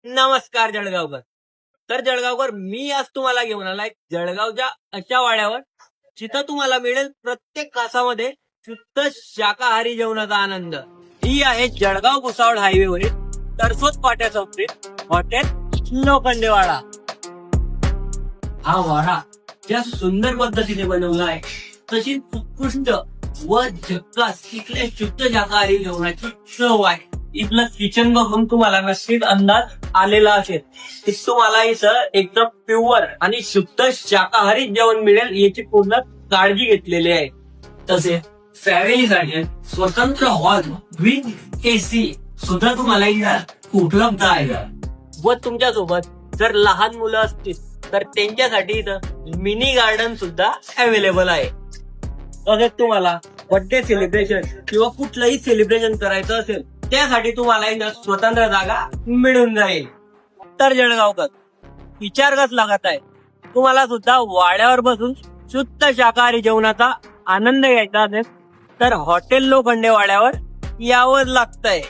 नमस्कार जळगावकर. तर जळगावकर, मी आज तुम्हाला घेऊन आलाय जळगावच्या अशा वाड्यावर जिथं तुम्हाला मिळेल प्रत्येक कासामध्ये शुद्ध शाकाहारी जेवणाचा आनंद. ही आहे जळगाव भुसावळ हायवेवरील तरसोद पाट्या चौकीत हॉटेल लोखंडेवाडा. हा वाडा ज्या सुंदर पद्धतीने बनवला आहे तशी उत्कृष्ट व झक्कास इथल्या शुद्ध शाकाहारी जेवणाची चव आहे. इथलं किचन बघून तुम्हाला नक्कीच अंदाज आलेला असेल की तुम्हाला इथं एकदम प्युअर आणि शुद्ध शाकाहारी जेवण मिळेल याची पूर्ण काळजी घेतलेली आहे. तसेच फॅमिलीसाठी स्वतंत्र हॉल विथ एसी सुद्धा तुम्हाला इथं उपलब्ध आहे. व तुमच्या सोबत जर लहान मुलं असतील तर त्यांच्यासाठी इथं मिनी गार्डन सुद्धा अवेलेबल आहे. तसेच तुम्हाला बर्थडे सेलिब्रेशन किंवा कुठलंही सेलिब्रेशन करायचं असेल त्यासाठी तुम्हाला इथं स्वतंत्र जागा मिळून जाईल. तर जळगावकर, विचार कस लागत आहे तुम्हाला सुद्धा वाड्यावर बसून शुद्ध शाकाहारी जेवणाचा आनंद घ्यायचा असेल तर हॉटेल लोखंडेवाड्यावर यावं लागतंय.